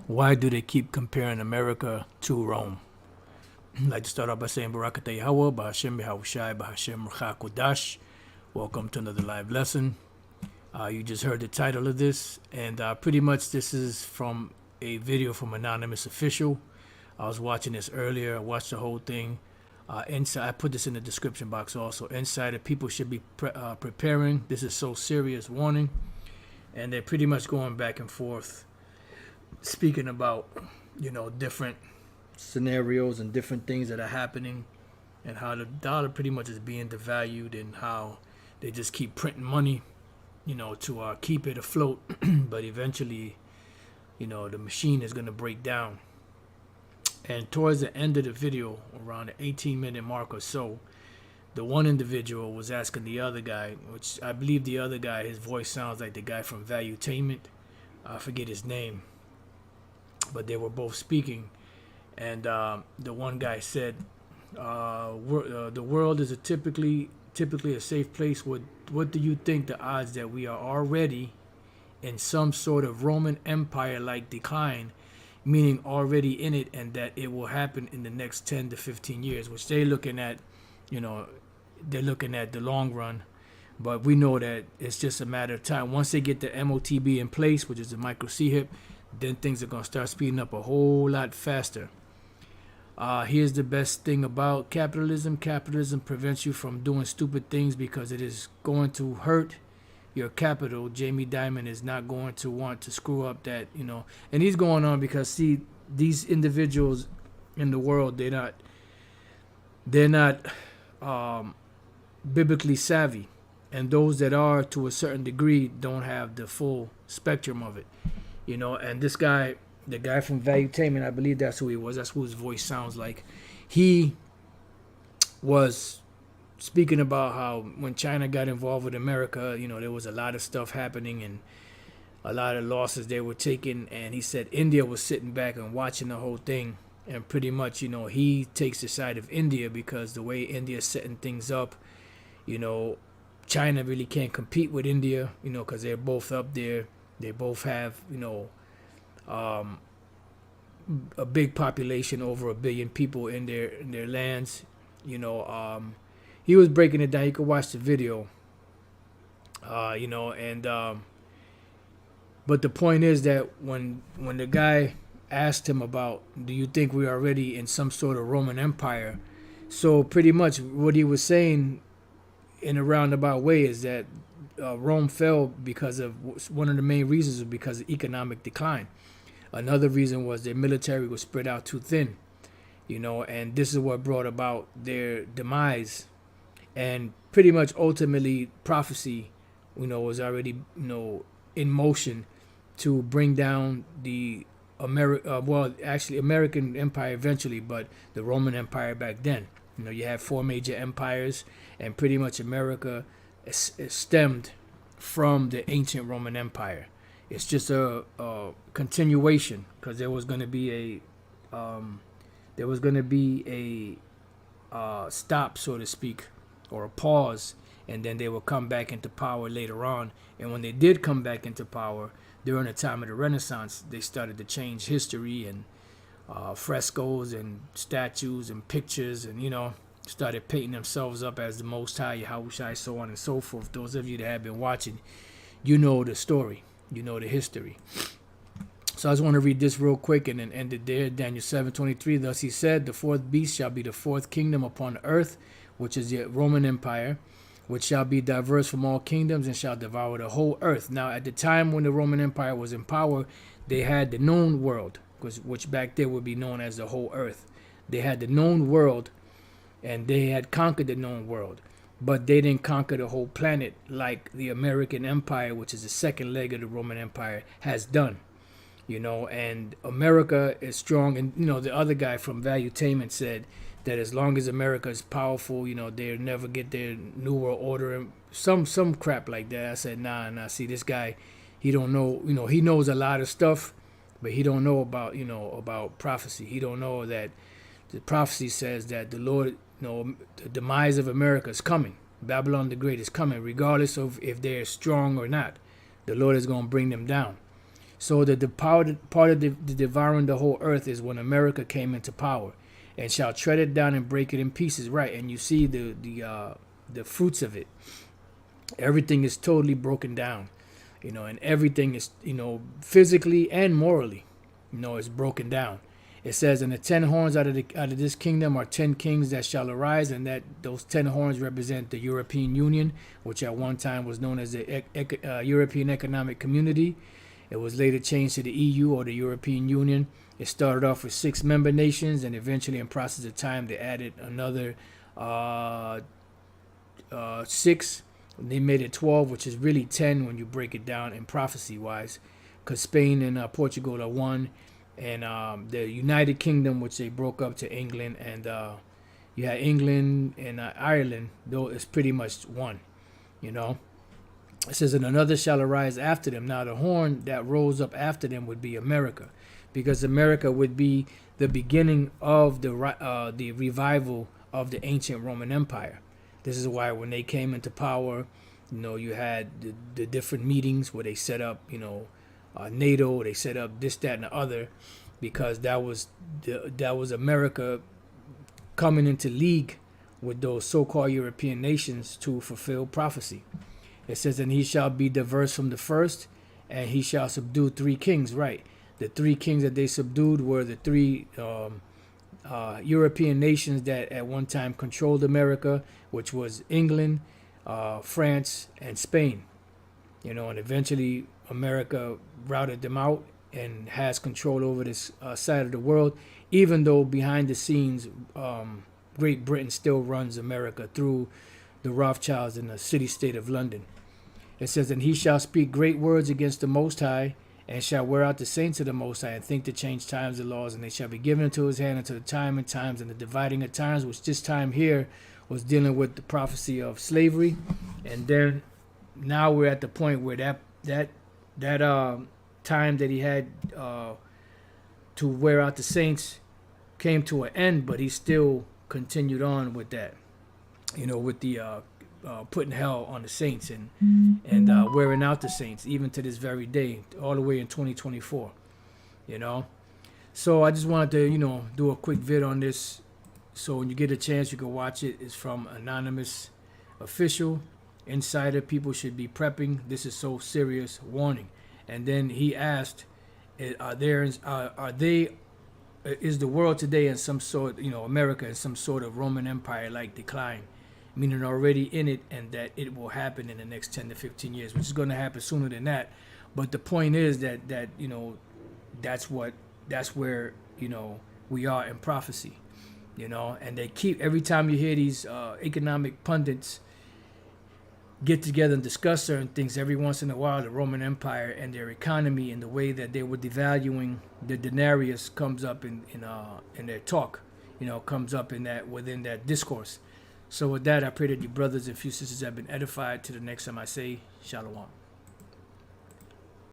Why do they keep comparing America to Rome? I'd like to start off by saying Barakatah Yahweh, Bahashem Yahushai, Bahashem Kodash. Welcome to another live lesson. You just heard the title of this, and pretty much this is from a video from Anonymous Official. I was watching this earlier. I watched the whole thing. Inside, I put this in the description box also. Insider, people should be preparing. This is so serious, warning. And they're pretty much going back and forth, speaking about, different scenarios and different things that are happening, and how the dollar pretty much is being devalued, and how they just keep printing money, to keep it afloat. But eventually, the machine is going to break down. And towards the end of the video, around the 18-minute mark or so, the one individual was asking the other guy, which I believe the other guy, his voice sounds like the guy from Valuetainment. I forget his name. But they were both speaking. And the one guy said, the world is typically a safe place. What do you think the odds that we are already in some sort of Roman Empire-like decline, meaning already in it, and that it will happen in the next 10 to 15 years, which they're looking at, they're looking at the long run. But we know that it's just a matter of time. Once they get the MOTB in place, which is the micro C-HIP, then things are going to start speeding up a whole lot faster. Here's the best thing about capitalism. Capitalism prevents you from doing stupid things because it is going to hurt your capital. Jamie Dimon is not going to want to screw up that, and he's going on because, see, these individuals in the world, they're not biblically savvy, and those that are to a certain degree don't have the full spectrum of it, and this guy, the guy from Valuetainment, I believe that's who he was, that's who his voice sounds like. He was speaking about how when China got involved with America, there was a lot of stuff happening and a lot of losses they were taking, and he said India was sitting back and watching the whole thing, and pretty much, he takes the side of India because the way India is setting things up, China really can't compete with India, because they're both up there. They both have, a big population, over 1 billion people in their lands. He was breaking it down. You could watch the video. But the point is that when the guy asked him about, do you think we're already in some sort of Roman Empire? So pretty much what he was saying in a roundabout way is that Rome fell because of, one of the main reasons was because of economic decline. Another reason was their military was spread out too thin, and this is what brought about their demise. And pretty much ultimately prophecy, was already, in motion to bring down the American Empire eventually, but the Roman Empire back then. You had 4 major empires, and pretty much America is stemmed from the ancient Roman Empire. It's just a continuation, because there was going to be a stop, so to speak, or a pause, and then they will come back into power later on. And when they did come back into power during the time of the Renaissance, they started to change history, and frescoes and statues and pictures, and started painting themselves up as the Most High, Yahushai, so on and so forth. Those of you that have been watching, the story, the history. So I just want to read this real quick and then end it there. Daniel 7:23. Thus he said, the fourth beast shall be the fourth kingdom upon the earth, which is the Roman Empire, which shall be diverse from all kingdoms and shall devour the whole earth. Now, at the time when the Roman Empire was in power, they had the known world, which back there would be known as the whole earth. They had the known world, and they had conquered the known world, but they didn't conquer the whole planet like the American Empire, which is the second leg of the Roman Empire, has done. And America is strong. And, the other guy from Valuetainment said that as long as America is powerful, they'll never get their New World Order and some crap like that. I said, nah. See, this guy, he don't know, he knows a lot of stuff, but he don't know about prophecy. He don't know that the prophecy says that the Lord, the demise of America is coming. Babylon the Great is coming, regardless of if they're strong or not. The Lord is going to bring them down. So the power, part of the devouring the whole earth is when America came into power, and shall tread it down and break it in pieces. Right, and you see the fruits of it. Everything is totally broken down, and everything is, physically and morally, is broken down. It says, and the 10 horns out of this kingdom are 10 kings that shall arise, and that those 10 horns represent the European Union, which at one time was known as the European Economic Community. It was later changed to the EU, or the European Union. It started off with 6 member nations, and eventually, in process of time, they added another 6. They made it 12, which is really 10 when you break it down in prophecy wise, because Spain and Portugal are one, and the United Kingdom, which they broke up to England, and you had England and Ireland, though it's pretty much one. It says, and another shall arise after them. Now the horn that rose up after them would be America, because America would be the beginning of the revival of the ancient Roman Empire. This is why when they came into power, you had the different meetings where they set up, NATO, they set up this, that, and the other, because that was America coming into league with those so-called European nations to fulfill prophecy. It says, and he shall be diverse from the first, and he shall subdue 3 kings. Right. The 3 kings that they subdued were the 3 European nations that at one time controlled America, which was England, France, and Spain. And eventually America routed them out and has control over this side of the world, even though behind the scenes, Great Britain still runs America through the Rothschilds in the city-state of London. It says, and he shall speak great words against the Most High, and shall wear out the saints of the Most High, and think to change times and laws, and they shall be given into his hand until the time and times, and the dividing of times, which this time here was dealing with the prophecy of slavery. And then now we're at the point where that time that he had to wear out the saints came to an end, but he still continued on with that, with the putting hell on the saints and wearing out the saints, even to this very day, all the way in 2024. So I just wanted to do a quick vid on this, so when you get a chance you can watch it. It's from Anonymous Official. Insider: people should be prepping, this is so serious, warning. And then he asked, is the world today in some sort, America in some sort of Roman Empire like decline, meaning already in it, and that it will happen in the next 10 to 15 years, which is going to happen sooner than that. But the point is that that's where we are in prophecy, and they keep, every time you hear these economic pundits get together and discuss certain things, every once in a while the Roman Empire and their economy and the way that they were devaluing the denarius comes up in their talk, comes up within that discourse. So with that, I pray that you brothers and few sisters have been edified. To the next time I say, Shalom.